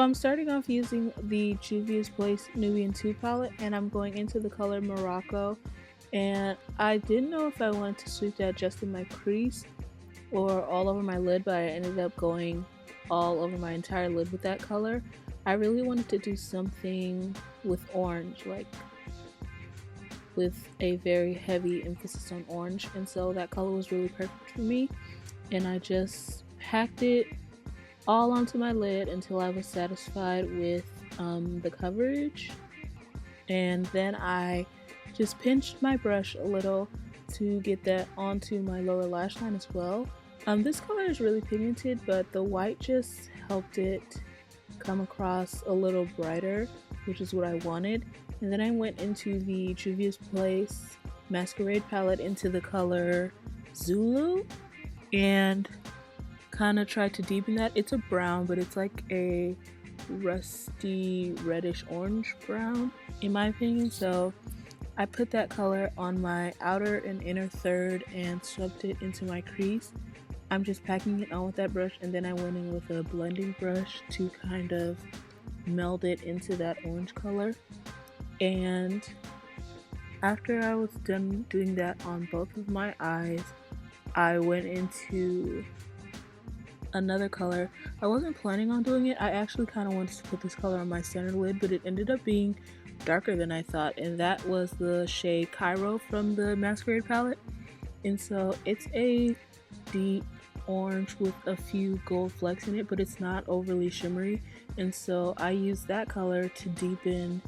I'm starting off using the Juvia's Place Nubian 2 palette, and I'm going into the color Morocco. And I didn't know if I wanted to sweep that just in my crease or all over my lid, but I ended up going all over my entire lid with that color. I really wanted to do something with orange, like with a very heavy emphasis on orange, and so that color was really perfect for me. And I just packed it all onto my lid until I was satisfied with the coverage, and then I just pinched my brush a little to get that onto my lower lash line as well. This color is really pigmented, but the white just helped it come across a little brighter, which is what I wanted. And then I went into the Juvia's Place Masquerade palette into the color Zulu and kind of tried to deepen that. It's a brown, but it's like a rusty reddish orange brown in my opinion. So I put that color on my outer and inner third and swept it into my crease. I'm just packing it on with that brush, and then I went in with a blending brush to kind of meld it into that orange color. And after I was done doing that on both of my eyes, I went into another color. I wasn't planning on doing it. I actually kind of wanted to put this color on my center lid, but it ended up being darker than I thought, and that was the shade Cairo from the Masquerade palette. And so it's a deep orange with a few gold flecks in it, but it's not overly shimmery, and so I used that color to deepen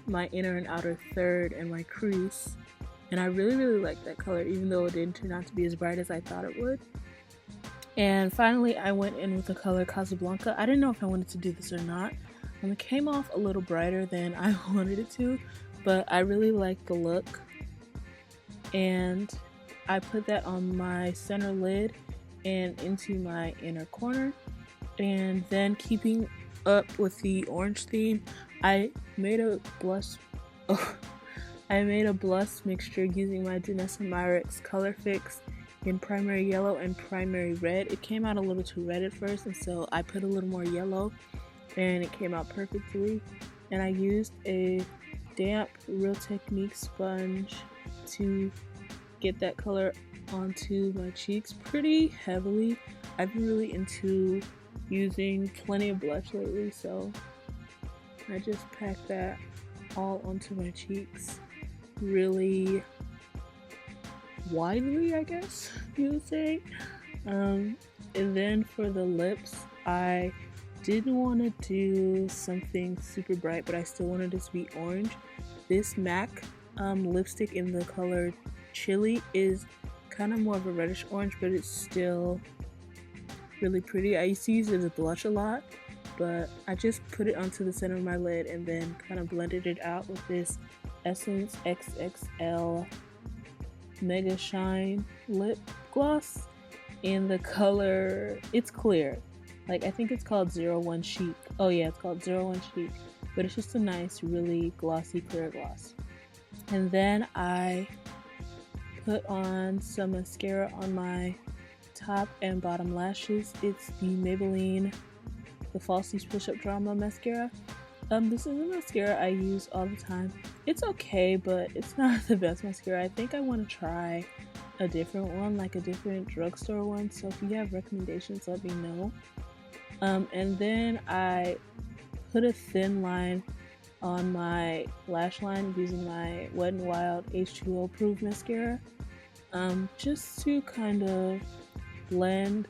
my inner and outer third and my crease. And I really like that color, even though it didn't turn out to be as bright as I thought it would. And finally I went in with the color Casablanca. I didn't know if I wanted to do this or not. It came off a little brighter than I wanted it to, but I really liked the look. And I put that on my center lid and into my inner corner. And then, keeping up with the orange theme, I made a blush mixture using my Danessa Myricks Colorfix in primary yellow and primary red. It came out a little too red at first, and so I put a little more yellow, and it came out perfectly. And I used a damp Real Technique sponge to get that color onto my cheeks pretty heavily. I've been really into using plenty of blush lately, so I just packed that all onto my cheeks really widely, I guess you would say. And then for the lips, I didn't want to do something super bright, but I still wanted it to be orange. This MAC lipstick in the color Chili is kind of more of a reddish orange, but it's still really pretty. I used to use it as a blush a lot, but I just put it onto the center of my lid and then kind of blended it out with this Essence XXL Mega Shine lip gloss in the color, it's clear, like I think it's called 01 Chic. Oh yeah, it's called 01 Chic, but it's just a nice, really glossy clear gloss. And then I put on some mascara on my top and bottom lashes. It's the Maybelline the Falsies Push Up Drama mascara. This is a mascara I use all the time. It's okay, but it's not the best mascara. I think I want to try a different one, like a different drugstore one. So if you have recommendations, let me know. And then I put a thin line on my lash line using my Wet n Wild H2O Proof mascara, just to kind of blend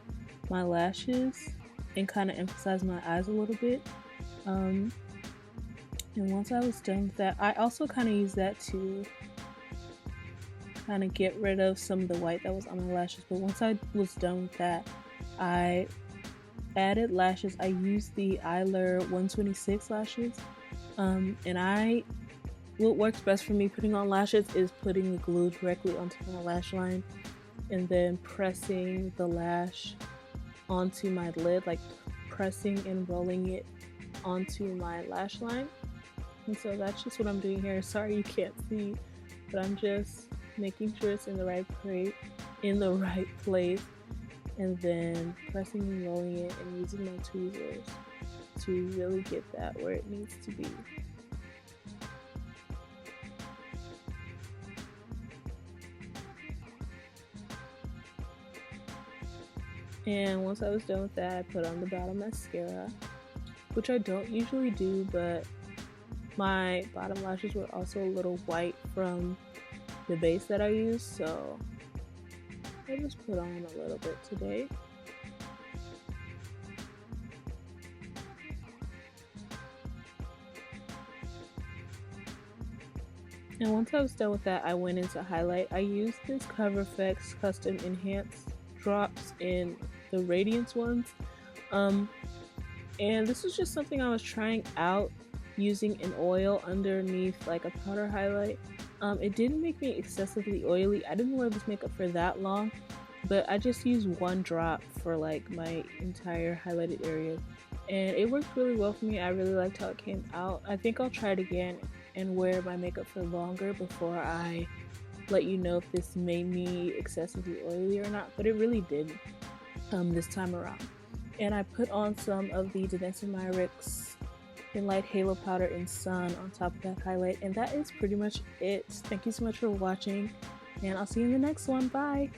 my lashes and kind of emphasize my eyes a little bit. And once I was done with that, I also kind of used that to kind of get rid of some of the white that was on my lashes. But once I was done with that, I added lashes. I used the Eyelure 126 lashes. And what works best for me putting on lashes is putting the glue directly onto my lash line and then pressing the lash onto my lid, like pressing and rolling it onto my lash line. And so that's just what I'm doing here. Sorry you can't see, but I'm just making sure it's in the right place, and then pressing and rolling it and using my tweezers to really get that where it needs to be. And once I was done with that, I put on the bottom mascara, which I don't usually do, but my bottom lashes were also a little white from the base that I used, so I just put on a little bit today. And once I was done with that, I went into highlight. I used this Colorfix Custom Enhanced drops in the Radiance ones. And this was just something I was trying out using an oil underneath like a powder highlight. It didn't make me excessively oily. I didn't wear this makeup for that long, but I just used one drop for like my entire highlighted area, and it worked really well for me. I really liked how it came out. I think I'll try it again and wear my makeup for longer before I let you know if this made me excessively oily or not, but it really didn't this time around. And I put on some of the Danessa Myricks Enlight Halo Powder in Sun on top of that highlight, and that is pretty much it. Thank you so much for watching, and I'll see you in the next one. Bye!